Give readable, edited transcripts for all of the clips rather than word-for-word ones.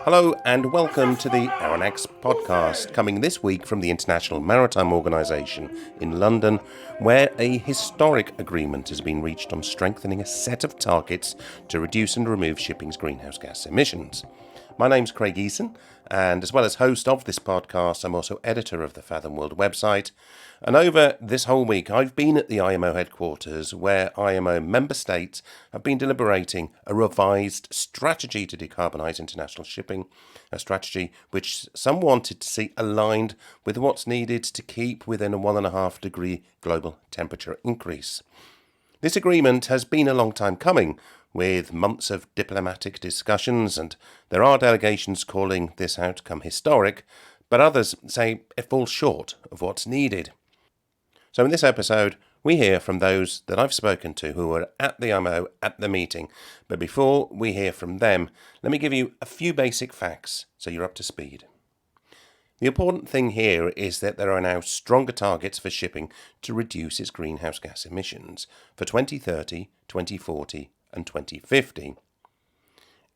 Hello and welcome to the Aronax podcast, coming this week from the International Maritime Organization in London, where a historic agreement has been reached on strengthening a set of targets to reduce and remove shipping's greenhouse gas emissions. My name's Craig Eason, and as well as host of this podcast, I'm also editor of the Fathom World website. And over this whole week, I've been at the IMO headquarters, where IMO member states have been deliberating a revised strategy to decarbonise international shipping, a strategy which some wanted to see aligned with what's needed to keep within a 1.5 degree global temperature increase. This agreement has been a long time coming, with months of diplomatic discussions, and there are delegations calling this outcome historic, but others say it falls short of what's needed. So in this episode, we hear from those that I've spoken to who were at the IMO at the meeting. But before we hear from them, let me give you a few basic facts so you're up to speed. The important thing here is that there are now stronger targets for shipping to reduce its greenhouse gas emissions for 2030, 2040 and 2050.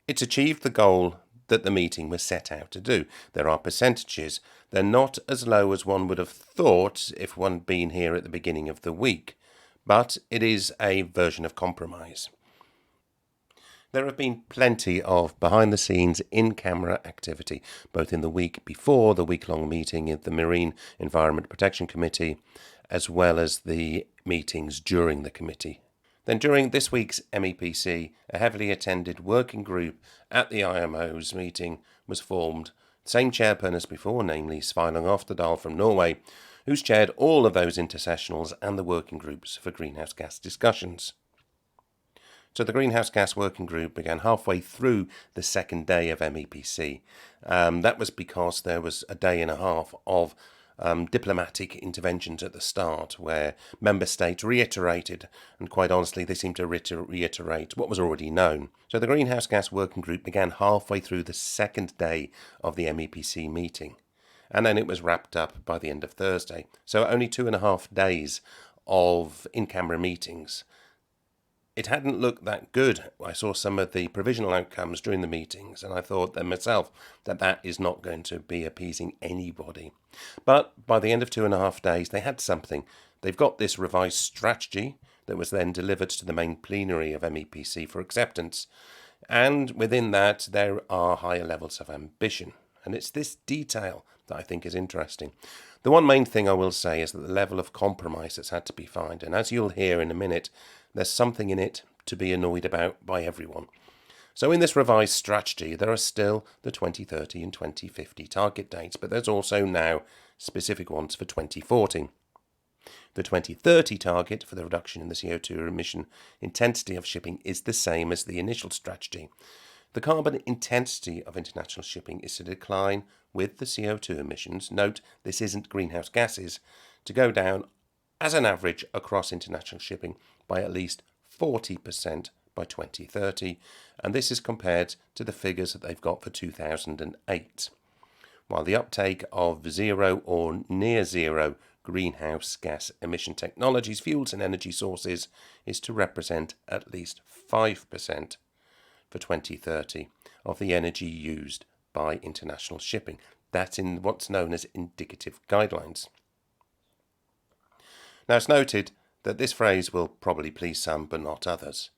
It's achieved the goal that the meeting was set out to do. There are percentages. They're not as low as one would have thought if one had been here at the beginning of the week, but it is a version of compromise. There have been plenty of behind-the-scenes, in-camera activity, both in the week before the week-long meeting of the Marine Environment Protection Committee, as well as the meetings during the committee. Then during this week's MEPC, a heavily attended working group at the IMO's meeting was formed, same chairperson as before, namely Sveinung Oftedal from Norway, who's chaired all of those intersessionals and the working groups for greenhouse gas discussions. So the Greenhouse Gas Working Group began halfway through the second day of MEPC. That was because there was a day and a half of diplomatic interventions at the start where member states reiterated, and quite honestly they seemed to reiterate what was already known. So the Greenhouse Gas Working Group began halfway through the second day of the MEPC meeting, and then it was wrapped up by the end of Thursday. So only 2.5 days of in-camera meetings. It hadn't looked that good. I saw some of the provisional outcomes during the meetings, and I thought then myself that is not going to be appeasing anybody. But by the end of 2.5 days, they had something. They've got this revised strategy that was then delivered to the main plenary of MEPC for acceptance. And within that, there are higher levels of ambition. And it's this detail that I think is interesting. The one main thing I will say is that the level of compromise that's had to be found, and as you'll hear in a minute, there's something in it to be annoyed about by everyone. So in this revised strategy, there are still the 2030 and 2050 target dates, but there's also now specific ones for 2040. The 2030 target for the reduction in the CO2 emission intensity of shipping is the same as the initial strategy. The carbon intensity of international shipping is to decline with the CO2 emissions. Note, this isn't greenhouse gases, to go down as an average across international shipping by at least 40% by 2030, and this is compared to the figures that they've got for 2008. While the uptake of zero or near zero greenhouse gas emission technologies, fuels and energy sources is to represent at least 5% for 2030 of the energy used by international shipping. That's in what's known as indicative guidelines. Now, it's noted that this phrase will probably please some but not others,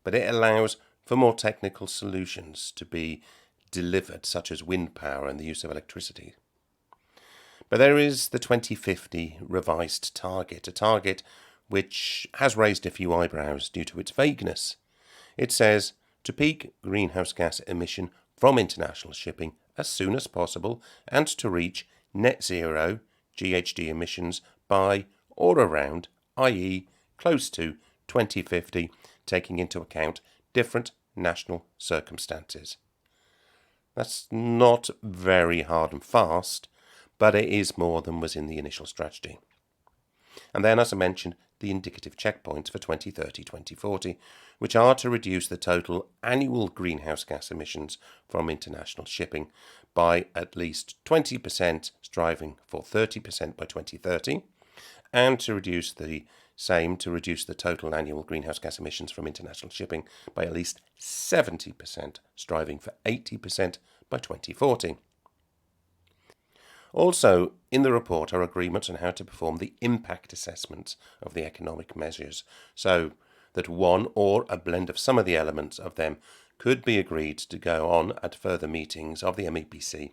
but it allows for more technical solutions to be delivered, such as wind power and the use of electricity. But there is the 2050 revised target, a target which has raised a few eyebrows due to its vagueness. It says to peak greenhouse gas emission from international shipping as soon as possible and to reach net zero GHG emissions by or around, i.e. close to 2050, taking into account different national circumstances. That's not very hard and fast, but it is more than was in the initial strategy. And then, as I mentioned, the indicative checkpoints for 2030-2040, which are to reduce the total annual greenhouse gas emissions from international shipping by at least 20%, striving for 30% by 2030, and to reduce the total annual greenhouse gas emissions from international shipping by at least 70%, striving for 80% by 2040. Also, in the report are agreements on how to perform the impact assessments of the economic measures, so that one or a blend of some of the elements of them could be agreed to go on at further meetings of the MEPC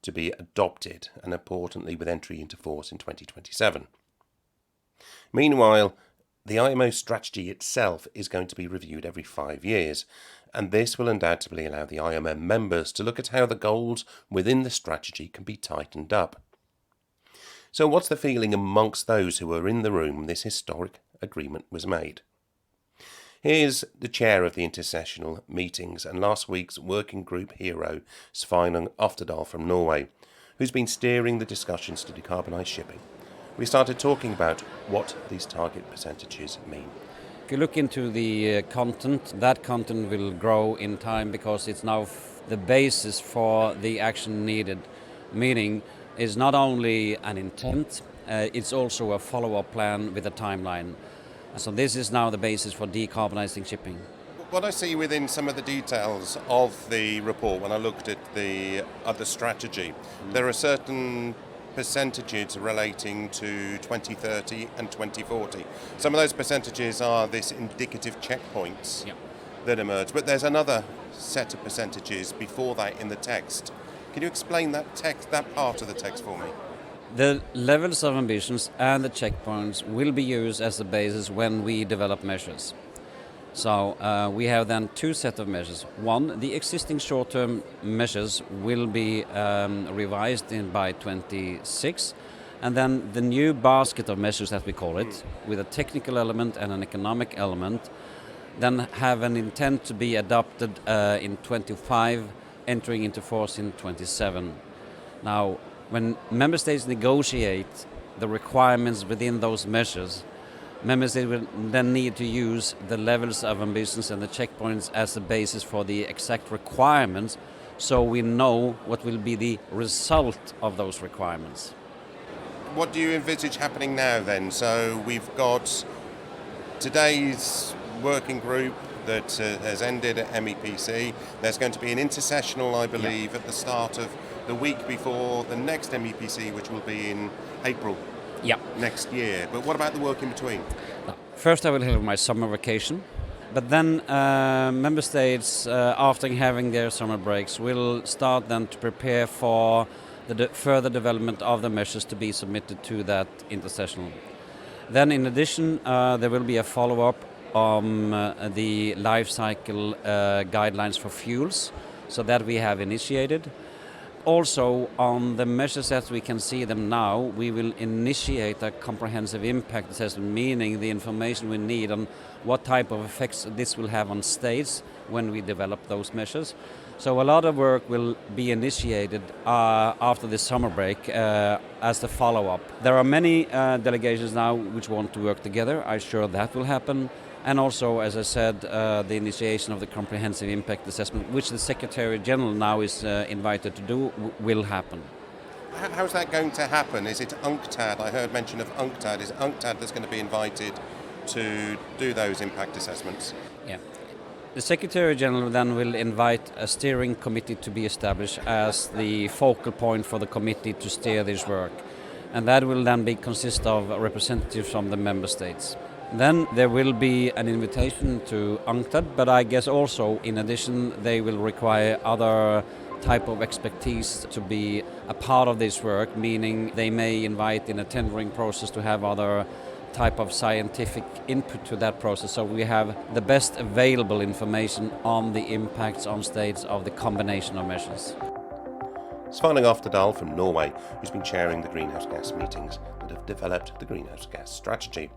to be adopted, and importantly with entry into force in 2027. Meanwhile, the IMO strategy itself is going to be reviewed every 5 years, and this will undoubtedly allow the IMO members to look at how the goals within the strategy can be tightened up. So what's the feeling amongst those who were in the room when this historic agreement was made? Here's the chair of the intersessional meetings and last week's working group hero, Sveinung Oftedal from Norway, who's been steering the discussions to decarbonise shipping. We started talking about what these target percentages mean. If you look into the content, that content will grow in time because it's now the basis for the action needed, meaning it's not only an intent, it's also a follow-up plan with a timeline. So this is now the basis for decarbonising shipping. What I see within some of the details of the report, when I looked at the other strategy, there are certain percentages relating to 2030 and 2040. Some of those percentages are this indicative checkpoints that emerge, but there's another set of percentages before that in the text. Can you explain that part of the text for me? The levels of ambitions and the checkpoints will be used as the basis when we develop measures. So we have then two sets of measures. One, the existing short-term measures will be revised by 26, and then the new basket of measures, as we call it, with a technical element and an economic element, then have an intent to be adopted in 25, entering into force in 27. Now, when member states negotiate the requirements within those measures, member states will then need to use the levels of ambitions and the checkpoints as the basis for the exact requirements, so we know what will be the result of those requirements. What do you envisage happening now then? So we've got today's working group that has ended at MEPC. There's going to be an intersessional, I believe, at the start of the week before the next MEPC, which will be in April next year. But what about the work in between? First I will have my summer vacation, but then member states, after having their summer breaks, will start then to prepare for the further development of the measures to be submitted to that intersessional. Then in addition, there will be a follow-up on the life cycle guidelines for fuels, so that we have initiated. Also, on the measures as we can see them now, we will initiate a comprehensive impact assessment, meaning the information we need on what type of effects this will have on states when we develop those measures. So a lot of work will be initiated after the summer break as the follow-up. There are many delegations now which want to work together. I'm sure that will happen. And also, as I said, the initiation of the comprehensive impact assessment, which the Secretary General now is invited to do, will happen. How's that going to happen? Is it UNCTAD? I heard mention of UNCTAD. Is it UNCTAD that's going to be invited to do those impact assessments? Yeah. The Secretary General then will invite a steering committee to be established as the focal point for the committee to steer this work. And that will then consist of representatives from the member states. Then there will be an invitation to UNCTAD, but I guess also in addition they will require other type of expertise to be a part of this work, meaning they may invite in a tendering process to have other type of scientific input to that process, so we have the best available information on the impacts on states of the combination of measures. Sveinung Oftedal from Norway, who's been chairing the greenhouse gas meetings that have developed the greenhouse gas strategy.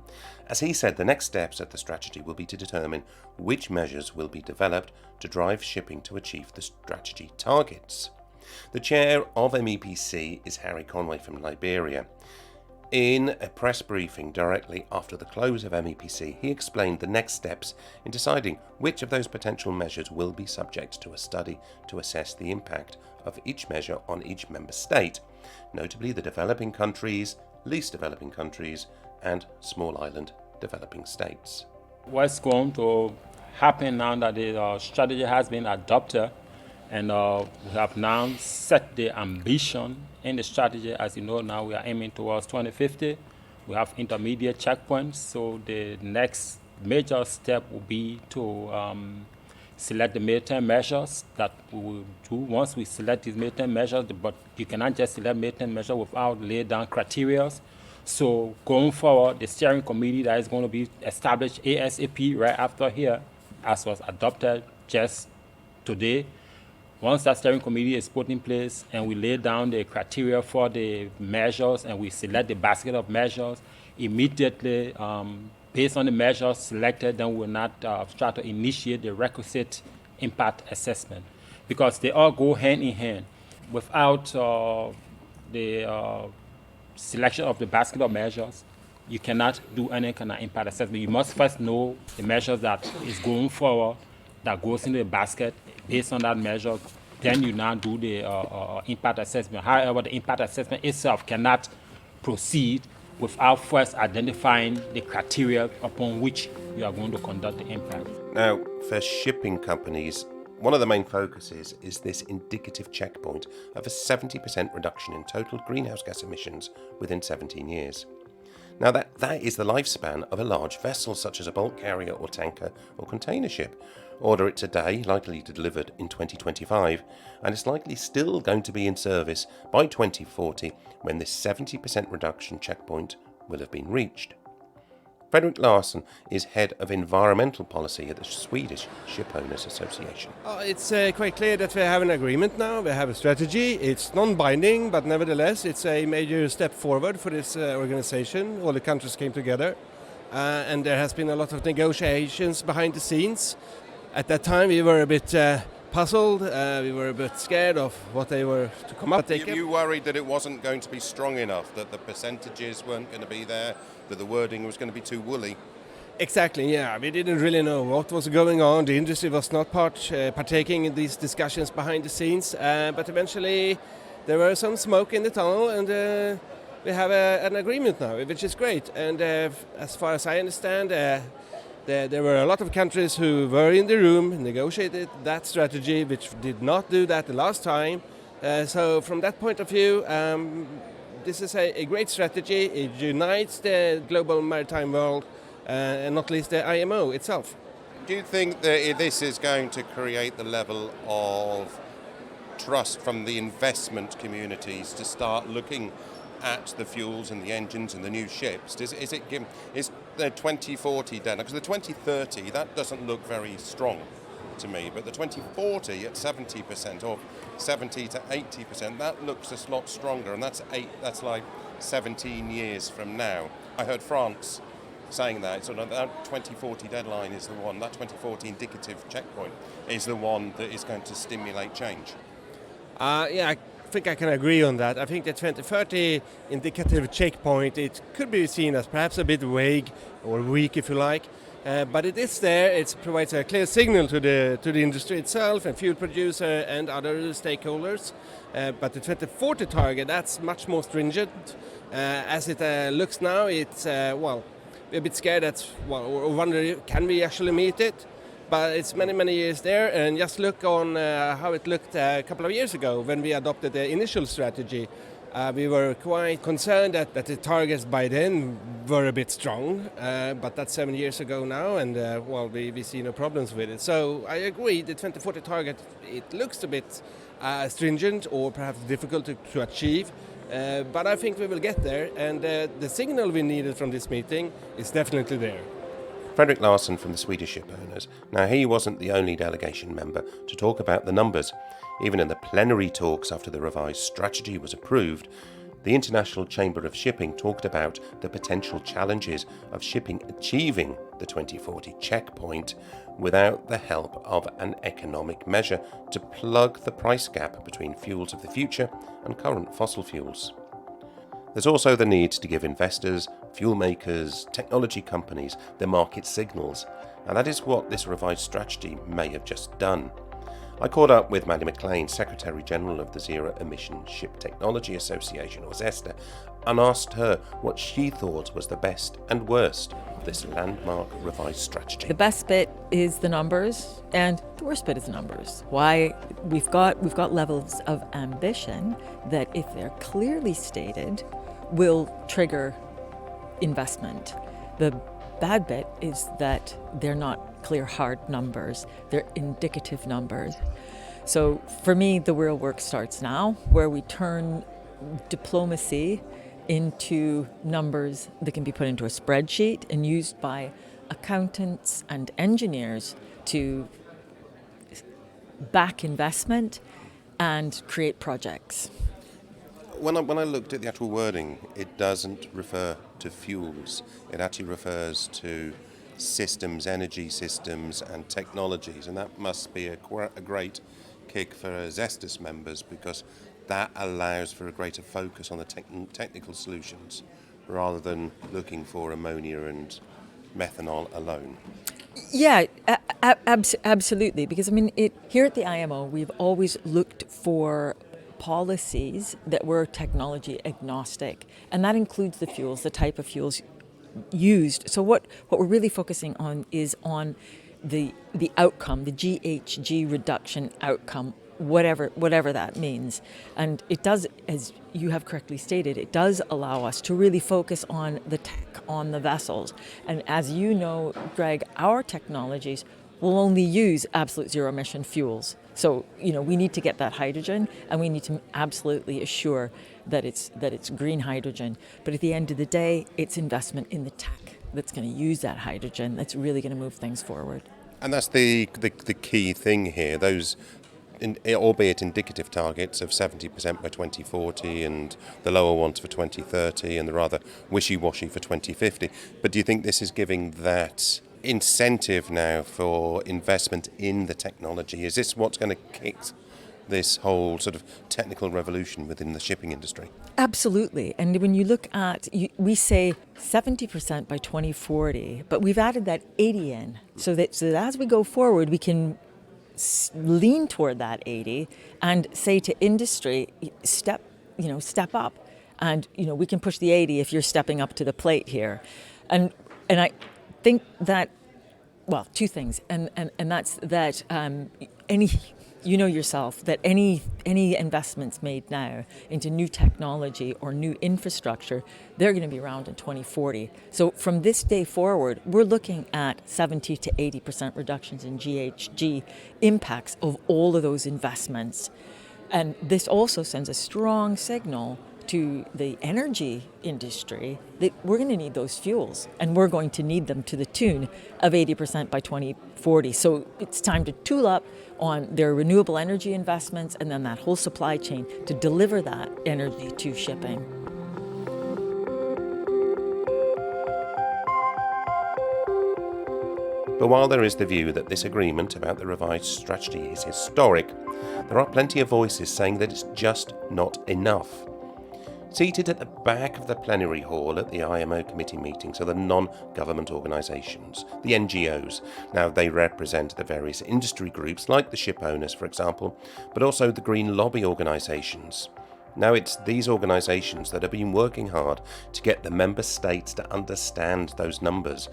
As he said, the next steps at the strategy will be to determine which measures will be developed to drive shipping to achieve the strategy targets. The chair of MEPC is Harry Conway from Liberia. In a press briefing directly after the close of MEPC, he explained the next steps in deciding which of those potential measures will be subject to a study to assess the impact of each measure on each member state, notably the developing countries, least developing countries, and small island developing states. What's going to happen now that the strategy has been adopted And we have now set the ambition in the strategy. As you know, now we are aiming towards 2050. We have intermediate checkpoints. So the next major step will be to select the midterm measures that we will do. Once we select these midterm measures, but you cannot just select midterm measures without laying down criteria. So going forward, the steering committee that is going to be established ASAP right after here, as was adopted just today. Once that steering committee is put in place and we lay down the criteria for the measures and we select the basket of measures, immediately, based on the measures selected, then we'll not try to initiate the requisite impact assessment, because they all go hand in hand. Without the selection of the basket of measures, you cannot do any kind of impact assessment. You must first know the measures that is going forward, that goes into the basket. Based on that measure, then you now do the impact assessment. However, the impact assessment itself cannot proceed without first identifying the criteria upon which you are going to conduct the impact. Now, for shipping companies, one of the main focuses is this indicative checkpoint of a 70% reduction in total greenhouse gas emissions within 17 years. Now, that is the lifespan of a large vessel, such as a bulk carrier or tanker or container ship. Order it today, likely delivered in 2025, and it's likely still going to be in service by 2040 when this 70% reduction checkpoint will have been reached. Fredrik Larsson is head of environmental policy at the Swedish Shipowners Association. It's quite clear that we have an agreement now, we have a strategy. It's non-binding, but nevertheless it's a major step forward for this organization. All the countries came together and there has been a lot of negotiations behind the scenes. At that time we were a bit puzzled, we were a bit scared of what they were to come up with. You worried that it wasn't going to be strong enough, that the percentages weren't going to be there, that the wording was going to be too woolly? Exactly, yeah. We didn't really know what was going on. The industry was not partaking in these discussions behind the scenes, but eventually there were some smoke in the tunnel, and we have an agreement now, which is great. And as far as I understand, there were a lot of countries who were in the room, negotiated that strategy, which did not do that the last time. So from that point of view, this is a great strategy. It unites the global maritime world, and not least the IMO itself. Do you think that this is going to create the level of trust from the investment communities to start looking at the fuels and the engines and the new ships? Is the 2040 deadline, because the 2030, that doesn't look very strong to me, but the 2040 at 70% or 70 to 80%, that looks a lot stronger, and that's like 17 years from now. I heard France saying that, so that 2040 deadline is the one, that 2040 indicative checkpoint is the one that is going to stimulate change. Yeah, I think I can agree on that. I think the 2030 indicative checkpoint, it could be seen as perhaps a bit vague or weak, if you like, but it is there. It provides a clear signal to the industry itself and fuel producer and other stakeholders. But the 2040 target, that's much more stringent. As it looks now, it's we're a bit scared or wonder, can we actually meet it? But it's many years there, and just look on how it looked a couple of years ago when we adopted the initial strategy. We were quite concerned that the targets by then were a bit strong, but that's 7 years ago now, and we see no problems with it. So I agree, the 2040 target, it looks a bit stringent or perhaps difficult to achieve, but I think we will get there, and the signal we needed from this meeting is definitely there. Fredrik Larsson from the Swedish Shipowners. Now, he wasn't the only delegation member to talk about the numbers. Even in the plenary talks after the revised strategy was approved, the International Chamber of Shipping talked about the potential challenges of shipping achieving the 2040 checkpoint without the help of an economic measure to plug the price gap between fuels of the future and current fossil fuels. There's also the need to give investors, fuel makers, technology companies the market signals, and that is what this revised strategy may have just done. I caught up with Maddie McLean, Secretary General of the Zero Emission Ship Technology Association, or ZESTA, and asked her what she thought was the best and worst this landmark revised strategy. The best bit is the numbers, and the worst bit is the numbers. Why? We've got levels of ambition that, if they're clearly stated, will trigger investment. The bad bit is that they're not clear, hard numbers. They're indicative numbers. So for me, the real work starts now, where we turn diplomacy into numbers that can be put into a spreadsheet and used by accountants and engineers to back investment and create projects. When I looked at the actual wording, it doesn't refer to fuels. It actually refers to systems, energy systems and technologies, and that must be a great kick for Zestis members, because that allows for a greater focus on the technical solutions rather than looking for ammonia and methanol alone. Yeah, absolutely. Because here at the IMO, we've always looked for policies that were technology agnostic, and that includes the fuels, the type of fuels used. So what we're really focusing on is on the outcome, the GHG reduction outcome, whatever that means. And it does, as you have correctly stated, it does allow us to really focus on the tech, on the vessels. And as you know, Greg, our technologies will only use absolute zero emission fuels. So, we need to get that hydrogen, and we need to absolutely assure that it's green hydrogen. But at the end of the day, it's investment in the tech that's going to use that hydrogen that's really going to move things forward. And that's the key thing here, those albeit indicative targets of 70% by 2040 and the lower ones for 2030 and the rather wishy-washy for 2050. But do you think this is giving that incentive now for investment in the technology? Is this what's going to kick this whole sort of technical revolution within the shipping industry? Absolutely. And when you look at, we say 70% by 2040, but we've added that 80 in, so that as we go forward, we can lean toward that 80 and say to industry, step up, and we can push the 80 if you're stepping up to the plate here. And I think that, well, two things, and that's that any yourself that any investments made now into new technology or new infrastructure, they're going to be around in 2040. So from this day forward, we're looking at 70 to 80% reductions in GHG impacts of all of those investments. And this also sends a strong signal to the energy industry that we're going to need those fuels, and we're going to need them to the tune of 80% by 2040. So it's time to tool up on their renewable energy investments and then that whole supply chain to deliver that energy to shipping. But while there is the view that this agreement about the revised strategy is historic, there are plenty of voices saying that it's just not enough. Seated at the back of the plenary hall at the IMO committee meetings are the non-government organisations, the NGOs. Now, they represent the various industry groups, like the ship owners, for example, but also the green lobby organisations. Now, it's these organisations that have been working hard to get the member states to understand those numbers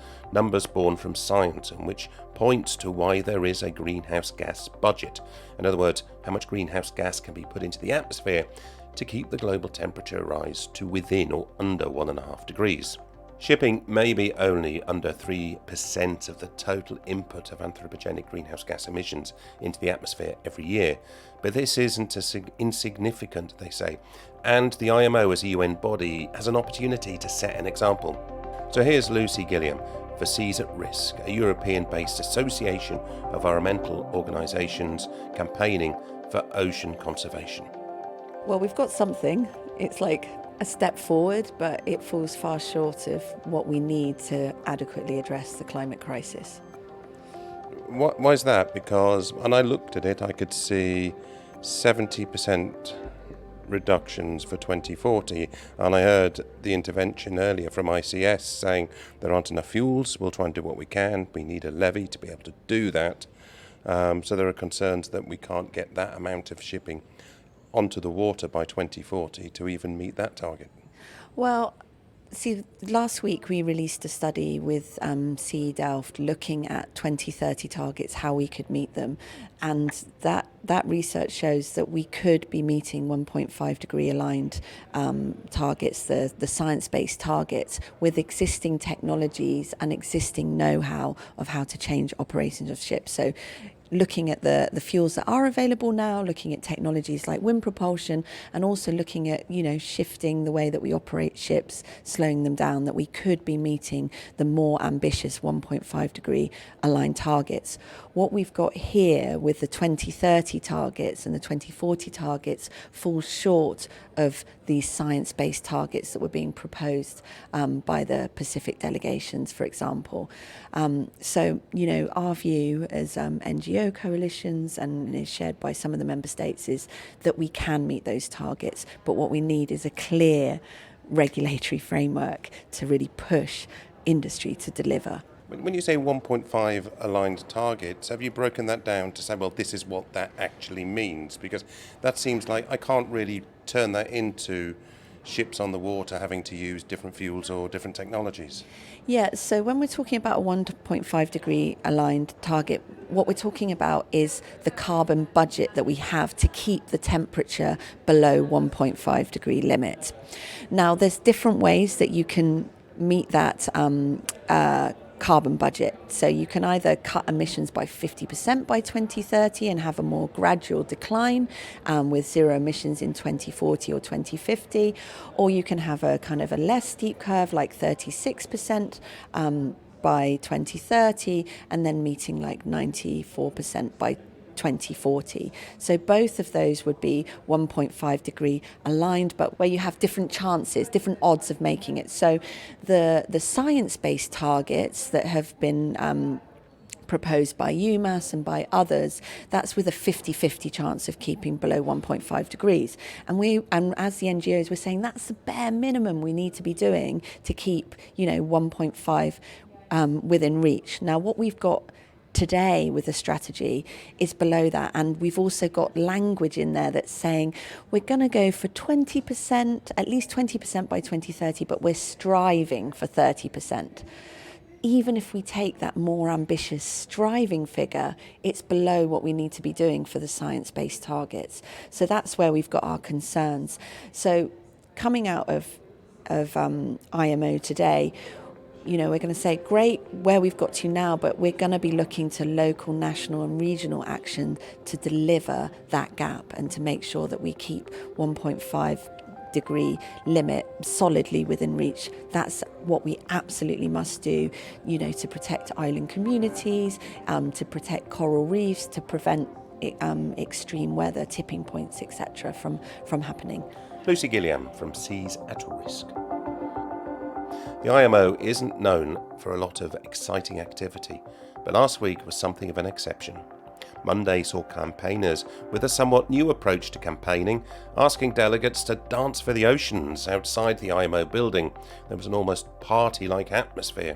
born from science, and which points to why there is a greenhouse gas budget. In other words, how much greenhouse gas can be put into the atmosphere to keep the global temperature rise to within or under 1.5 degrees. Shipping may be only under 3% of the total input of anthropogenic greenhouse gas emissions into the atmosphere every year, but this isn't insignificant, they say, and the IMO as a UN body has an opportunity to set an example. So here's Lucy Gilliam for Seas at Risk, a European-based association of environmental organisations campaigning for ocean conservation. Well, we've got something. It's like a step forward, but it falls far short of what we need to adequately address the climate crisis. Why is that? Because when I looked at it, I could see 70% reductions for 2040, and I heard the intervention earlier from ICS saying there aren't enough fuels, we'll try and do what we can, we need a levy to be able to do that. So there are concerns that we can't get that amount of shipping onto the water by 2040 to even meet that target. Well, See, last week we released a study with CE Delft looking at 2030 targets, how we could meet them. And that research shows that we could be meeting 1.5 degree aligned targets, the science-based targets, with existing technologies and existing know-how of how to change operations of ships. So looking at the fuels that are available now, looking at technologies like wind propulsion, and also looking at, shifting the way that we operate ships, slowing them down, that we could be meeting the more ambitious 1.5 degree aligned targets. What we've got here with the 2030 targets and the 2040 targets falls short of these science-based targets that were being proposed by the Pacific delegations, for example. So, our view as NGO coalitions, and is shared by some of the member states, is that we can meet those targets, but what we need is a clear regulatory framework to really push industry to deliver. When you say 1.5 aligned targets, have you broken that down to say, well, this is what that actually means? Because that seems like I can't really turn that into ships on the water having to use different fuels or different technologies. Yeah, so when we're talking about a 1.5 degree aligned target, what we're talking about is the carbon budget that we have to keep the temperature below 1.5 degree limit. Now, there's different ways that you can meet that carbon budget. So you can either cut emissions by 50% by 2030 and have a more gradual decline with zero emissions in 2040 or 2050, or you can have a kind of a less steep curve like 36% by 2030 and then meeting like 94% by 2040. So both of those would be 1.5 degree aligned, but where you have different chances, different odds of making it. So the science-based targets that have been proposed by UMass and by others, that's with a 50-50 chance of keeping below 1.5 degrees. And as the NGOs, we're saying that's the bare minimum we need to be doing to keep, 1.5 within reach. Now, what we've got today with the strategy is below that, and we've also got language in there that's saying we're going to go for 20%, at least 20% by 2030, but we're striving for 30%. Even if we take that more ambitious striving figure, it's below what we need to be doing for the science-based targets. So that's where we've got our concerns. So coming out of IMO today, we're going to say, great, where we've got to now, but we're going to be looking to local, national and regional action to deliver that gap and to make sure that we keep 1.5 degree limit solidly within reach. That's what we absolutely must do, to protect island communities, to protect coral reefs, to prevent extreme weather, tipping points, etc. from happening. Lucy Gilliam from Seas at Risk. The IMO isn't known for a lot of exciting activity, but last week was something of an exception. Monday saw campaigners with a somewhat new approach to campaigning, asking delegates to dance for the oceans outside the IMO building. There was an almost party-like atmosphere.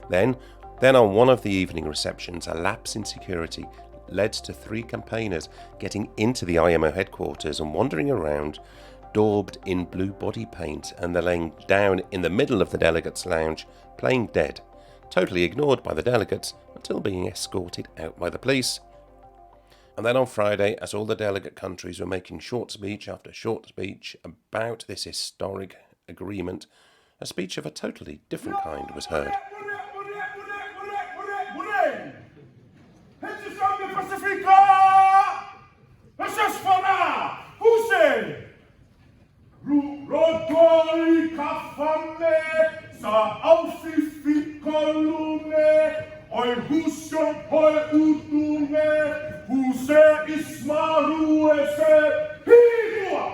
Then on one of the evening receptions, a lapse in security led to 3 campaigners getting into the IMO headquarters and wandering around, daubed in blue body paint, and they're laying down in the middle of the delegates' lounge, playing dead, totally ignored by the delegates until being escorted out by the police. And then on Friday, as all the delegate countries were making short speech after short speech about this historic agreement, a speech of a totally different kind was heard. Rodoi kafame sa ausifi kolune oi husion hoi utume huse ismaru ese hidua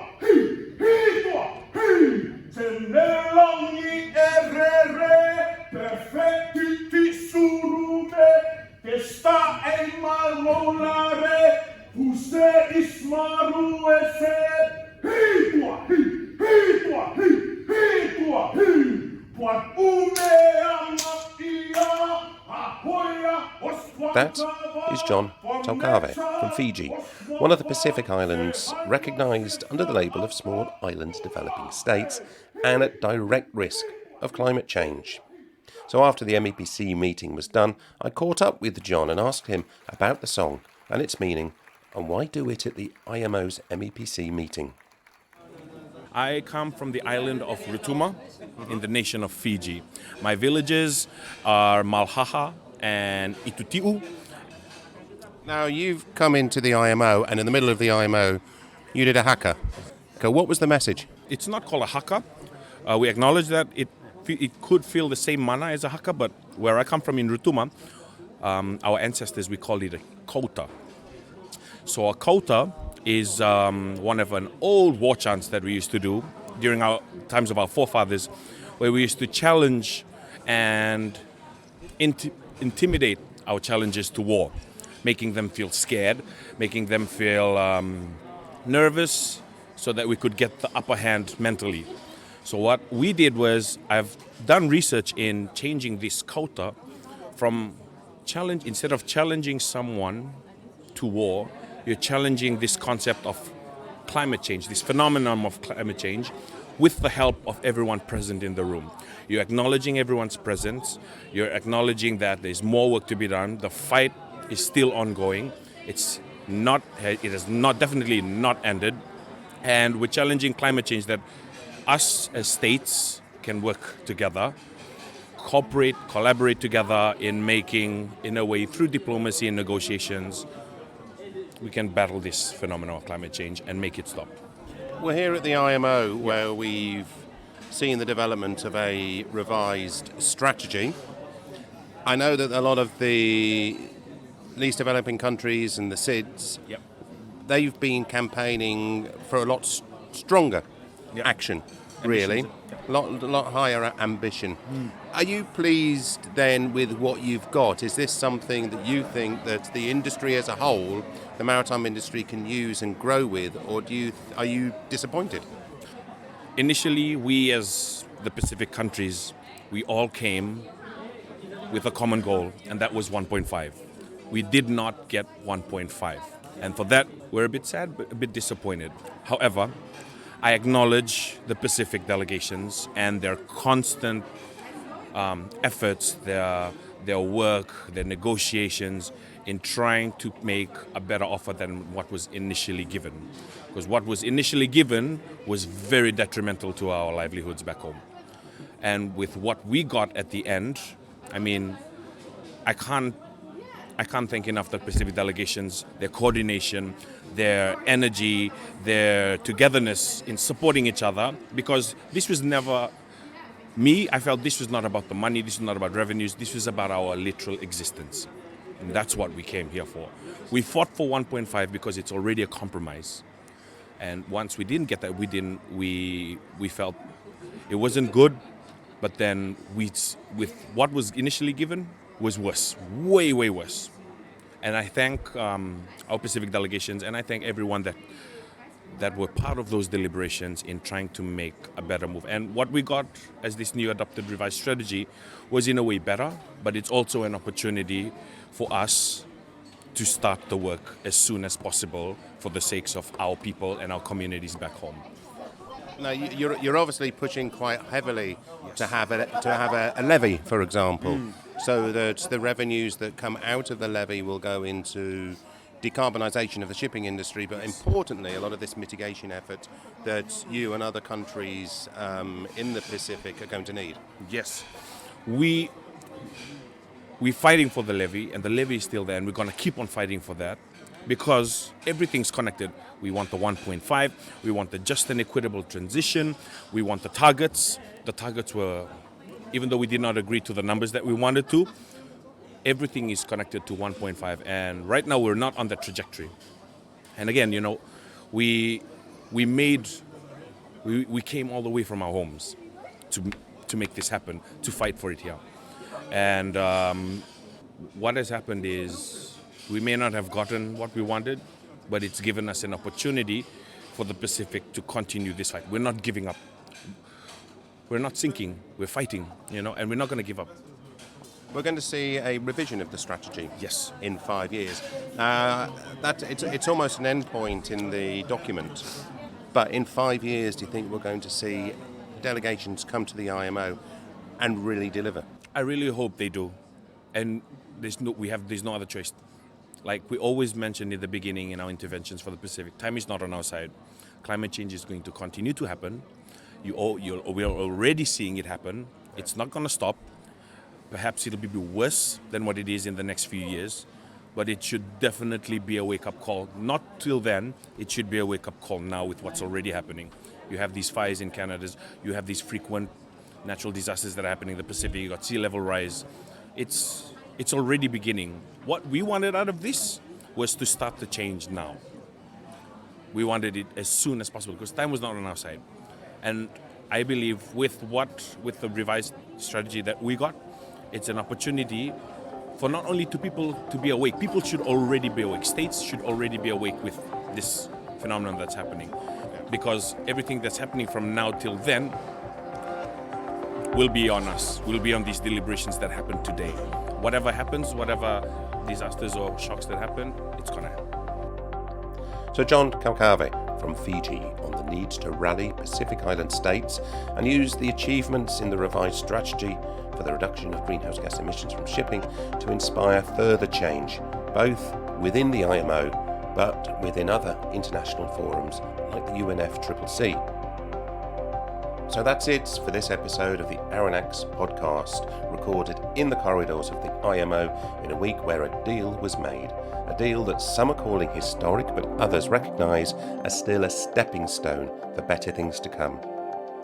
tenelongi erere perfetti surume che sta e malvolare huse ismaru ese That is John Tokave from Fiji, one of the Pacific Islands recognised under the label of Small Island Developing States and at direct risk of climate change. So after the MEPC meeting was done, I caught up with John and asked him about the song and its meaning and why do it at the IMO's MEPC meeting. I come from the island of Rutuma in the nation of Fiji. My villages are Malhaha and Itutiu. Now you've come into the IMO and in the middle of the IMO you did a haka. So what was the message? It's not called a haka. We acknowledge that it could feel the same mana as a haka, but where I come from in Rutuma, our ancestors, we called it a kota. So a kota is one of an old war chants that we used to do during our times of our forefathers, where we used to challenge and intimidate our challengers to war, making them feel scared, making them feel nervous, so that we could get the upper hand mentally. So what we did was, I've done research in changing this kota from instead of challenging someone to war, you're challenging this concept of climate change, this phenomenon of climate change, with the help of everyone present in the room. You're acknowledging everyone's presence, you're acknowledging that there's more work to be done, the fight is still ongoing, it has definitely not ended, and we're challenging climate change that us as states can work together, collaborate together in making, in a way, through diplomacy and negotiations, we can battle this phenomenon of climate change and make it stop. We're here at the IMO where we've seen the development of a revised strategy. I know that a lot of the least developing countries and the SIDS, they've been campaigning for a lot stronger action, really. A lot higher ambition. Are you pleased then with what you've got? Is this something that you think that the industry as a whole, the maritime industry, can use and grow with, or are you disappointed? Initially, we as the Pacific countries, we all came with a common goal, and that was 1.5. We did not get 1.5. And for that, we're a bit sad, but a bit disappointed. However, I acknowledge the Pacific delegations and their constant efforts, their work, their negotiations in trying to make a better offer than what was initially given. Because what was initially given was very detrimental to our livelihoods back home. And with what we got at the end, I mean, I can't thank enough the Pacific delegations, their coordination, their energy, their togetherness in supporting each other, because this was never me. I felt this was not about the money, this was not about revenues, this was about our literal existence. And that's what we came here for. We fought for 1.5 because it's already a compromise. And once we didn't get that, we felt it wasn't good, but then with what was initially given was worse, way, way worse. And I thank our Pacific delegations, and I thank everyone that were part of those deliberations in trying to make a better move. And what we got as this new adopted revised strategy was in a way better, but it's also an opportunity for us to start the work as soon as possible for the sakes of our people and our communities back home. Now, you're obviously pushing quite heavily to have a levy, for example, so that the revenues that come out of the levy will go into decarbonisation of the shipping industry, but importantly, a lot of this mitigation effort that you and other countries in the Pacific are going to need. Yes, we're fighting for the levy, and the levy is still there, and we're going to keep on fighting for that, because everything's connected. We want the 1.5, we want the just and equitable transition, we want the targets. The targets were, even though we did not agree to the numbers that we wanted to, everything is connected to 1.5, and right now we're not on that trajectory. And again, you know, we came all the way from our homes to make this happen, to fight for it here. And what has happened is we may not have gotten what we wanted, but it's given us an opportunity for the Pacific to continue this fight. We're not giving up. We're not sinking. We're fighting, you know, and we're not going to give up. We're going to see a revision of the strategy. Yes. In 5 years. It's almost an end point in the document. But in 5 years, do you think we're going to see delegations come to the IMO and really deliver? I really hope they do, and there's no other choice. Like we always mentioned in the beginning in our interventions for the Pacific, time is not on our side. Climate change is going to we are already seeing it happen. It's not going to stop. Perhaps it'll be worse than what it is in the next few years, but it should definitely be a wake-up call. Not till then, it should be a wake-up call now with what's already happening. You have these fires in Canada, you have these frequent natural disasters that are happening in the Pacific, you got sea level rise. It's already beginning. What we wanted out of this was to start the change now. We wanted it as soon as possible because time was not on our side. And I believe with the revised strategy that we got, it's an opportunity for not only to people to be awake. People should already be awake. States should already be awake with this phenomenon that's happening. Because everything that's happening from now till then will be on us, will be on these deliberations that happen today. Whatever happens, whatever disasters or shocks that happen, it's going to happen. So John Kalkave from Fiji on the need to rally Pacific Island states and use the achievements in the revised strategy for the reduction of greenhouse gas emissions from shipping to inspire further change, both within the IMO but within other international forums like the UNFCCC. So that's it for this episode of the Aronax podcast, recorded in the corridors of the IMO in a week where a deal was made. A deal that some are calling historic, but others recognise as still a stepping stone for better things to come.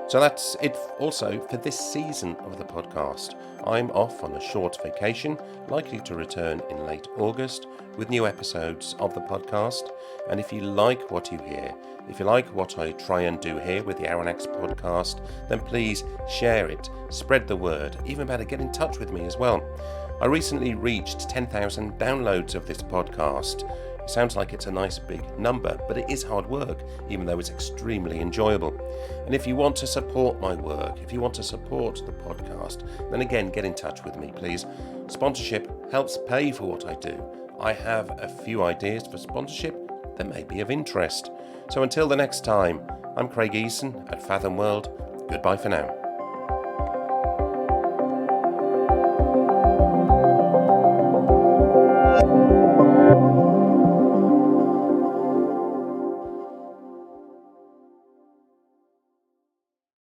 So that's it also for this season of the podcast. I'm off on a short vacation, likely to return in late August with new episodes of the podcast. And if you like what you hear, if you like what I try and do here with the Aronax podcast, then please share it, spread the word, even better, get in touch with me as well. I recently reached 10,000 downloads of this podcast. It sounds like it's a nice big number, but it is hard work, even though it's extremely enjoyable. And if you want to support my work, if you want to support the podcast, then again, get in touch with me, please. Sponsorship helps pay for what I do. I have a few ideas for sponsorship that may be of interest. So until the next time, I'm Craig Eason at Fathom World. Goodbye for now.